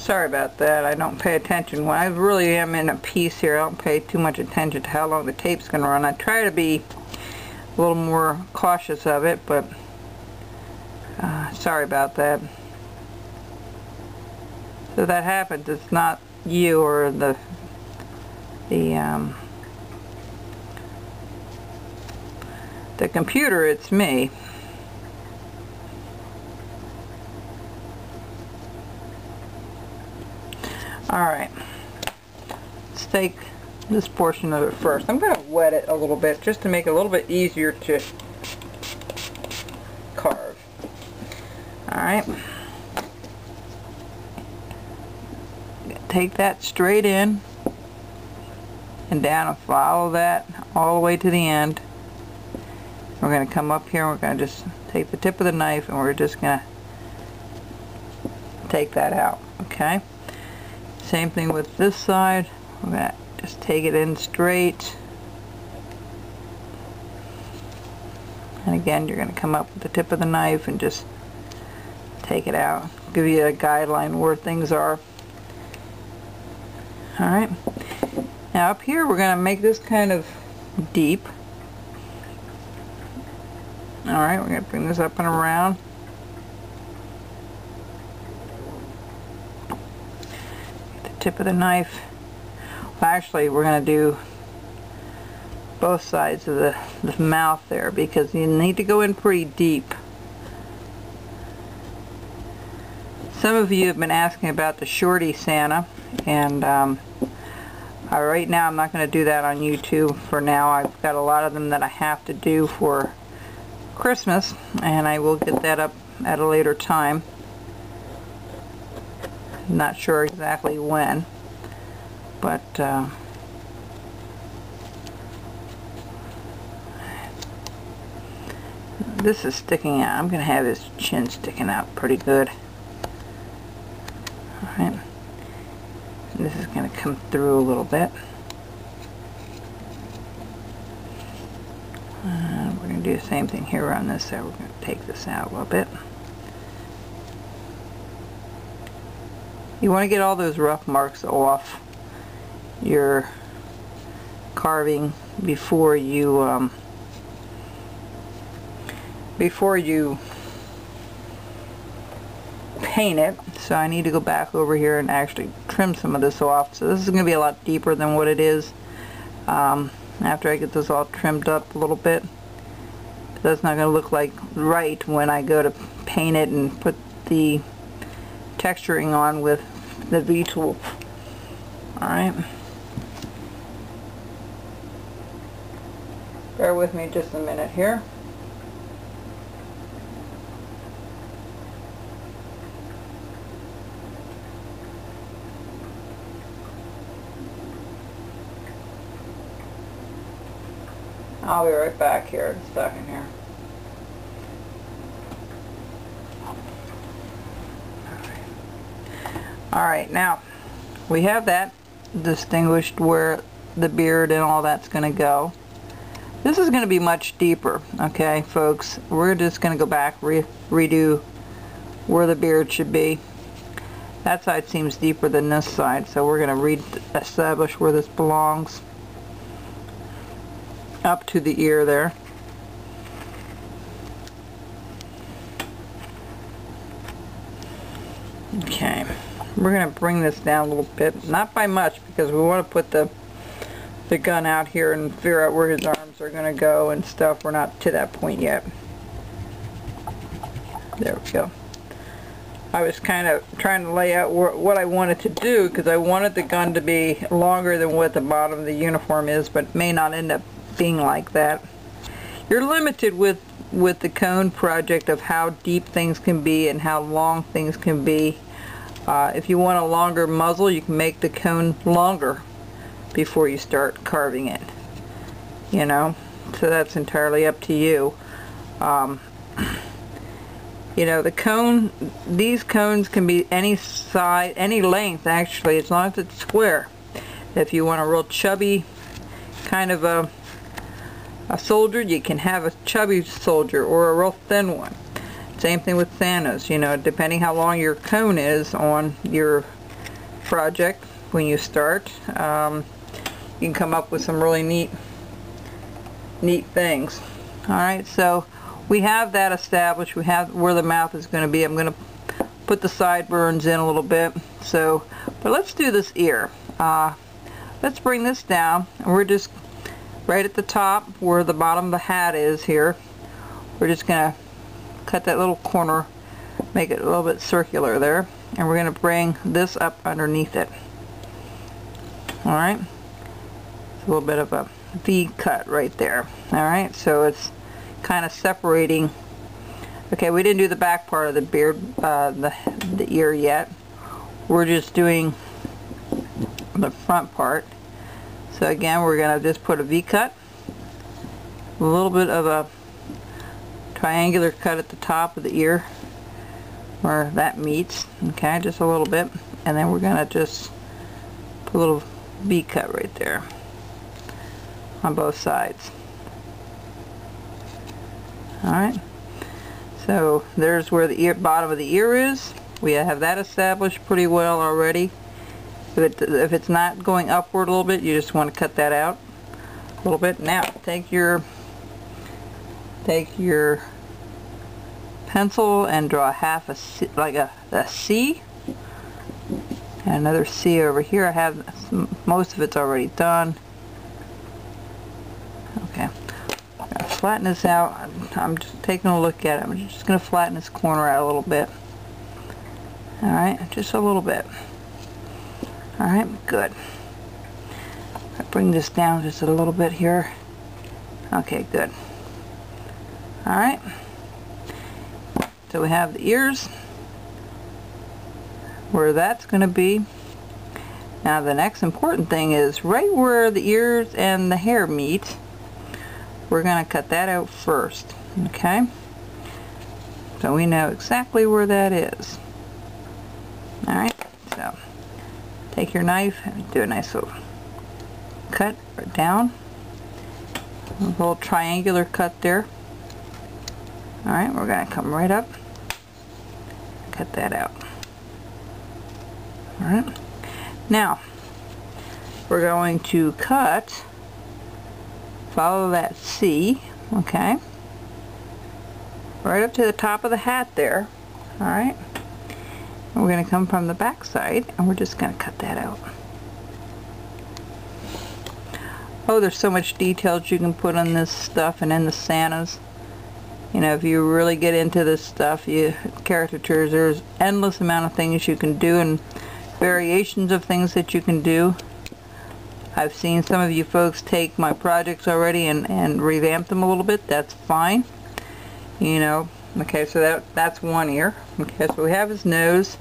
Sorry about that. I don't pay attention. When I really am in a piece here, I don't pay too much attention to how long the tape's going to run. I try to be a little more cautious of it, but sorry about that. So that happens. It's not you or the computer, it's me. Alright, let's take this portion of it first. I'm going to wet it a little bit just to make it a little bit easier to carve. Alright, take that straight in and down and follow that all the way to the end. We're going to come up here and we're going to just take the tip of the knife and we're just going to take that out. Okay? Same thing with this side. We're going to just take it in straight. And again, you're going to come up with the tip of the knife and just take it out. Give you a guideline where things are. Alright. Now up here we're going to make this kind of deep. Alright, we're going to bring this up and around. Tip of the knife. Well, actually we're going to do both sides of the mouth there because you need to go in pretty deep. Some of you have been asking about the shorty Santa, and right now I'm not going to do that on YouTube for now. I've got a lot of them that I have to do for Christmas, and I will get that up at a later time. Not sure exactly when, but this is sticking out. I'm going to have his chin sticking out pretty good. Alright, this is going to come through a little bit. We're going to do the same thing here on this side. We're going to take this out a little bit. You want to get all those rough marks off your carving before you paint it. So I need to go back over here and actually trim some of this off. So this is going to be a lot deeper than what it is after I get this all trimmed up a little bit. That's not going to look like right when I go to paint it and put the texturing on with the V-tool. Alright. Bear with me just a minute here. I'll be right back here in a second here. Alright, now we have that distinguished where the beard and all that's going to go. This is going to be much deeper, okay folks. We're just going to go back, redo where the beard should be. That side seems deeper than this side, so we're going to re-establish where this belongs. Up to the ear there. Okay. We're going to bring this down a little bit, not by much, because we want to put the gun out here and figure out where his arms are going to go and stuff. We're not to that point yet. There we go. I was kind of trying to lay out what I wanted to do, because I wanted the gun to be longer than what the bottom of the uniform is, but it may not end up being like that. You're limited with the cone project of how deep things can be and how long things can be. If you want a longer muzzle, you can make the cone longer before you start carving it. You know, so that's entirely up to you. You know, the cone, these cones can be any size, any length actually, as long as it's square. If you want a real chubby kind of a soldier, you can have a chubby soldier or a real thin one. Same thing with Thanos, you know, depending how long your cone is on your project when you start. You can come up with some really neat things. Alright, so we have that established. We have where the mouth is going to be. I'm going to put the sideburns in a little bit. So, but let's do this ear. Let's bring this down, and we're just right at the top where the bottom of the hat is here. We're just going to cut that little corner, make it a little bit circular there, and we're going to bring this up underneath it. Alright, it's a little bit of a V cut right there. Alright, so it's kind of separating. Okay, we didn't do the back part of the beard, the ear yet. We're just doing the front part. So again, we're going to just put a V cut, a little bit of a triangular cut at the top of the ear where that meets. Okay, just a little bit, and then we're going to just put a little V cut right there on both sides. Alright, so there's where the bottom of the ear is. We have that established pretty well already. If it's not going upward a little bit, you just want to cut that out a little bit. Now take your pencil and draw half a C, like a C, and another C over here. I have most of it's already done. Okay, I'm gonna flatten this out. I'm just taking a look at it. I'm just going to flatten this corner out a little bit. Alright, just a little bit. Alright, good. I bring this down just a little bit here. Okay, good. Alright. So we have the ears, where that's going to be. Now the next important thing is right where the ears and the hair meet, we're going to cut that out first. Okay? So we know exactly where that is. Alright, so take your knife and do a nice little cut right down. A little triangular cut there. Alright, we're going to come right up, cut that out. Alright, now we're going to cut, follow that C, okay, right up to the top of the hat there. Alright, and we're going to come from the back side and we're just going to cut that out. Oh, there's so much details you can put on this stuff and in the Santas. You know, if you really get into this stuff, caricatures, there's endless amount of things you can do and variations of things that you can do. I've seen some of you folks take my projects already and revamp them a little bit. That's fine. You know, okay, so that's one ear. Okay, so we have his nose.